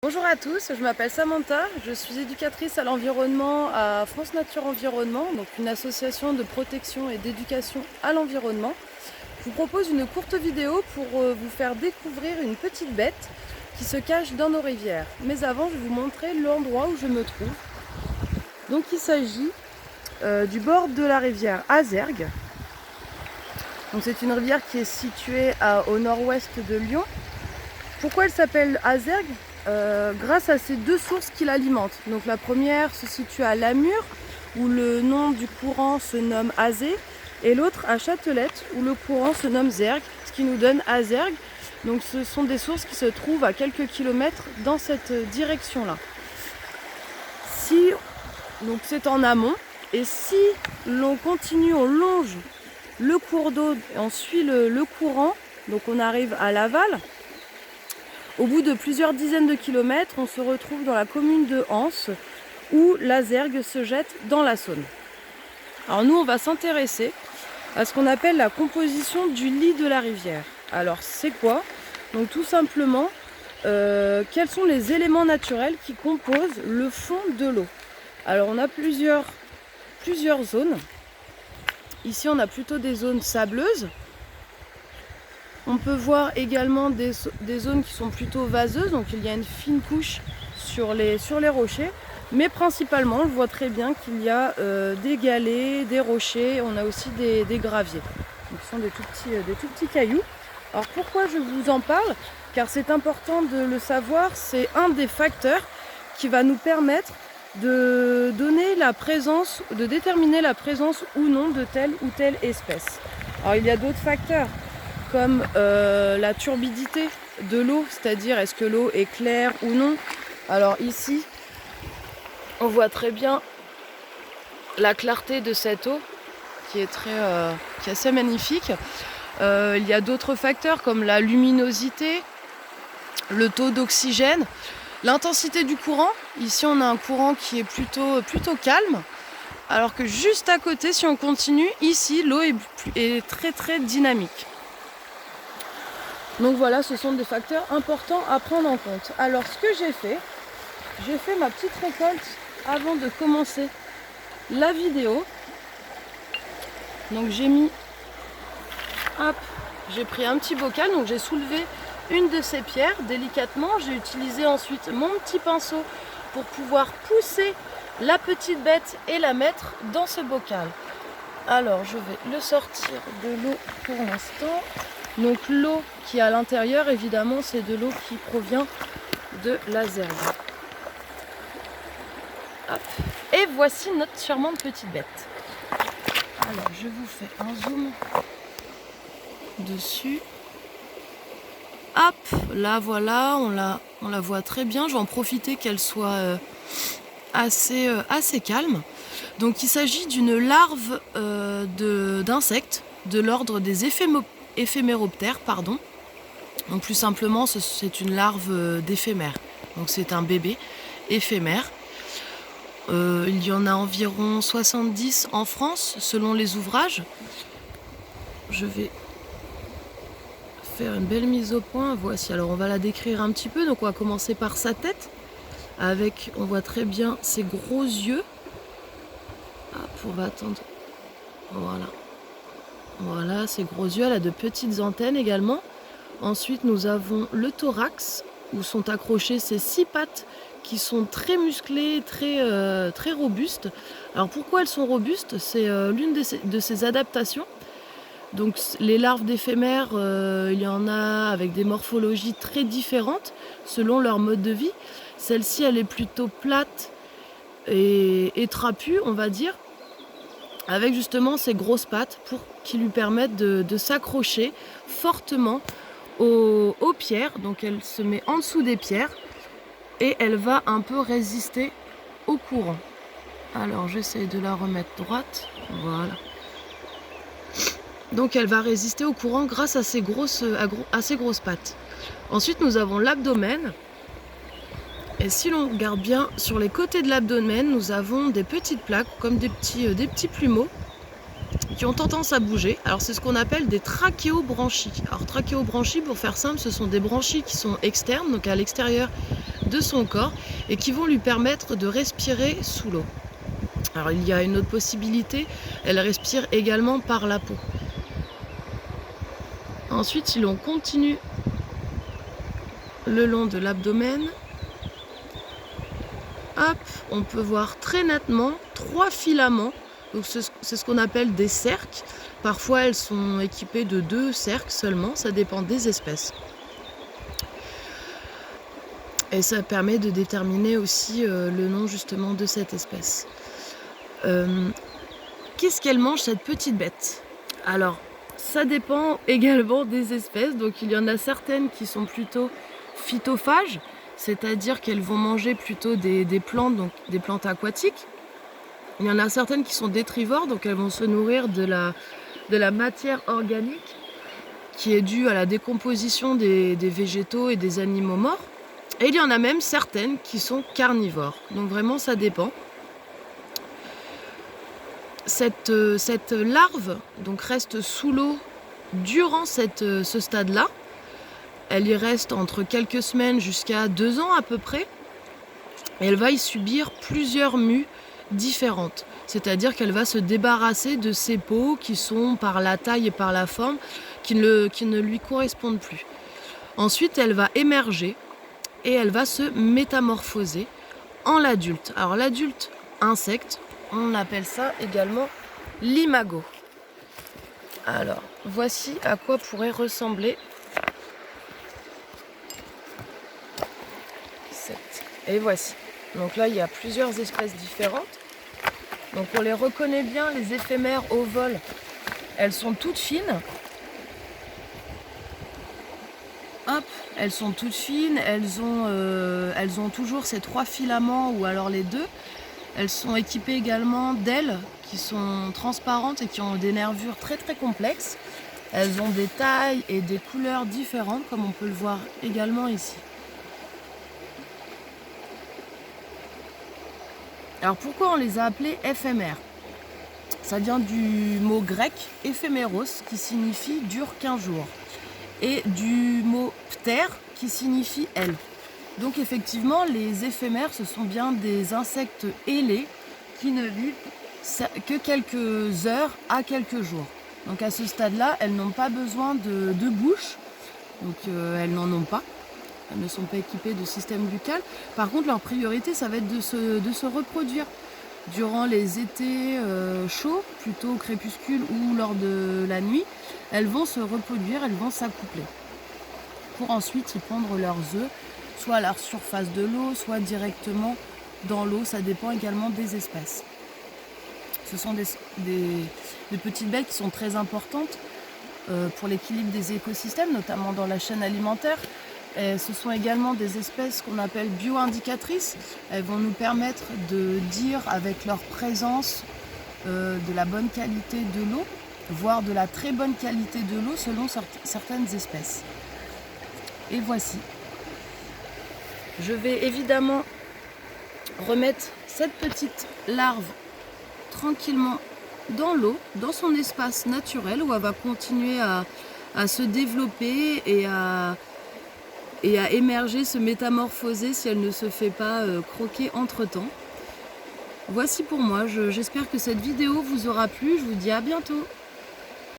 Bonjour à tous, je m'appelle Samantha, je suis éducatrice à l'environnement à France Nature Environnement, donc une association de protection et d'éducation à l'environnement. Je vous propose une courte vidéo pour vous faire découvrir une petite bête qui se cache dans nos rivières. Mais avant, je vais vous montrer l'endroit où je me trouve. Donc il s'agit du bord de la rivière Azergues. Donc c'est une rivière qui est située au nord-ouest de Lyon. Pourquoi elle s'appelle Azergues? Grâce à ces deux sources qui l'alimentent. Donc la première se situe à Lamure, où le nom du courant se nomme Azé, et l'autre à Châtelette, où le courant se nomme Zergues, ce qui nous donne Azergues. Donc ce sont des sources qui se trouvent à quelques kilomètres dans cette direction-là. Donc c'est en amont, et si l'on continue, on longe le cours d'eau, et on suit le courant, donc on arrive à l'aval. Au bout de plusieurs dizaines de kilomètres, on se retrouve dans la commune de Anse, où l'Azergue se jette dans la Saône. Alors nous, on va s'intéresser à ce qu'on appelle la composition du lit de la rivière. Alors c'est quoi? Donc tout simplement, quels sont les éléments naturels qui composent le fond de l'eau? Alors on a plusieurs zones. Ici, on a plutôt des zones sableuses. On peut voir également des zones qui sont plutôt vaseuses, donc il y a une fine couche sur les rochers, mais principalement on le voit très bien qu'il y a des galets, des rochers, on a aussi des graviers. Donc ce sont des tout petits cailloux. Alors pourquoi je vous en parle? Car c'est important de le savoir, c'est un des facteurs qui va nous permettre de déterminer la présence ou non de telle ou telle espèce. Alors il y a d'autres facteurs, comme la turbidité de l'eau, c'est-à-dire est-ce que l'eau est claire ou non. Alors ici, on voit très bien la clarté de cette eau qui est assez magnifique. Il y a d'autres facteurs comme la luminosité, le taux d'oxygène, l'intensité du courant. Ici, on a un courant qui est plutôt calme, alors que juste à côté, si on continue, ici, l'eau est très dynamique. Donc voilà, ce sont des facteurs importants à prendre en compte. Alors ce que j'ai fait ma petite récolte avant de commencer la vidéo. Donc j'ai pris un petit bocal, donc j'ai soulevé une de ces pierres délicatement. J'ai utilisé ensuite mon petit pinceau pour pouvoir pousser la petite bête et la mettre dans ce bocal. Alors je vais le sortir de l'eau pour l'instant. Donc l'eau qui est à l'intérieur, évidemment, c'est de l'eau qui provient de l'Azergue. Et voici notre charmante petite bête. Alors je vous fais un zoom dessus. Hop, là voilà, on la voit très bien. Je vais en profiter qu'elle soit assez calme. Donc il s'agit d'une larve d'insectes de l'ordre des éphéméroptères, pardon. Donc plus simplement, c'est une larve d'éphémère. Donc c'est un bébé éphémère. Il y en a environ 70 en France, selon les ouvrages. Je vais faire une belle mise au point. Voici, alors on va la décrire un petit peu. Donc on va commencer par sa tête. On voit très bien ses gros yeux. Hop, on va attendre. Voilà, ses gros yeux. Elle a de petites antennes également. Ensuite, nous avons le thorax, où sont accrochées ces 6 pattes qui sont très musclées, très robustes. Alors pourquoi elles sont robustes? C'est l'une de ces adaptations. Donc les larves d'éphémères, il y en a avec des morphologies très différentes selon leur mode de vie. Celle-ci, elle est plutôt plate et trapue, on va dire, avec justement ces grosses pattes qui lui permettent de s'accrocher fortement aux pierres. Donc elle se met en dessous des pierres et elle va un peu résister au courant. Alors j'essaie de la remettre droite, voilà. Donc elle va résister au courant grâce à ses grosses pattes. Ensuite nous avons l'abdomen. Et si l'on regarde bien sur les côtés de l'abdomen, nous avons des petites plaques comme des petits plumeaux qui ont tendance à bouger. Alors c'est ce qu'on appelle des trachéobranchies. Alors trachéobranchies, pour faire simple, ce sont des branchies qui sont externes, donc à l'extérieur de son corps et qui vont lui permettre de respirer sous l'eau. Alors il y a une autre possibilité, elle respire également par la peau. Ensuite, si l'on continue le long de l'abdomen, hop, on peut voir très nettement 3 filaments. Donc c'est ce qu'on appelle des cerques. Parfois elles sont équipées de 2 cerques seulement, ça dépend des espèces. Et ça permet de déterminer aussi le nom justement de cette espèce. Qu'est-ce qu'elle mange cette petite bête? Alors, ça dépend également des espèces. Donc il y en a certaines qui sont plutôt phytophages, c'est-à-dire qu'elles vont manger plutôt des plantes, donc des plantes aquatiques. Il y en a certaines qui sont détrivores, donc elles vont se nourrir de la matière organique qui est due à la décomposition des végétaux et des animaux morts. Et il y en a même certaines qui sont carnivores. Donc vraiment, ça dépend. Cette larve donc reste sous l'eau durant ce stade-là. Elle y reste entre quelques semaines jusqu'à 2 ans à peu près. Et elle va y subir plusieurs mues différentes. C'est-à-dire qu'elle va se débarrasser de ses peaux qui sont par la taille et par la forme qui ne lui correspondent plus. Ensuite, elle va émerger et elle va se métamorphoser en l'adulte. Alors l'adulte insecte, on appelle ça également l'imago. Alors, voici à quoi pourrait ressembler cette. Et voici. Donc là, il y a plusieurs espèces différentes. Donc on les reconnaît bien, les éphémères au vol. Elles sont toutes fines. Hop, elles sont toutes fines. Elles ont toujours ces 3 filaments ou alors les 2. Elles sont équipées également d'ailes qui sont transparentes et qui ont des nervures très très complexes. Elles ont des tailles et des couleurs différentes comme on peut le voir également ici. Alors pourquoi on les a appelées éphémères? Ça vient du mot grec éphéméros qui signifie dure 15 jours et du mot ptère qui signifie aile. Donc effectivement, les éphémères, ce sont bien des insectes ailés qui ne vivent que quelques heures à quelques jours. Donc à ce stade-là, elles n'ont pas besoin de bouche, donc elles n'en ont pas. Elles ne sont pas équipées de système buccal. Par contre, leur priorité, ça va être de se reproduire. Durant les étés chauds, plutôt au crépuscule ou lors de la nuit, elles vont se reproduire, elles vont s'accoupler pour ensuite y pondre leurs œufs, soit à la surface de l'eau, soit directement dans l'eau. Ça dépend également des espèces. Ce sont des petites bêtes qui sont très importantes pour l'équilibre des écosystèmes, notamment dans la chaîne alimentaire. Et ce sont également des espèces qu'on appelle bio-indicatrices. Elles vont nous permettre de dire avec leur présence de la bonne qualité de l'eau, voire de la très bonne qualité de l'eau selon certaines espèces. Et voici. Je vais évidemment remettre cette petite larve tranquillement dans l'eau, dans son espace naturel où elle va continuer à se développer et à émerger, se métamorphoser si elle ne se fait pas croquer entre-temps. Voici pour moi, j'espère que cette vidéo vous aura plu, je vous dis à bientôt.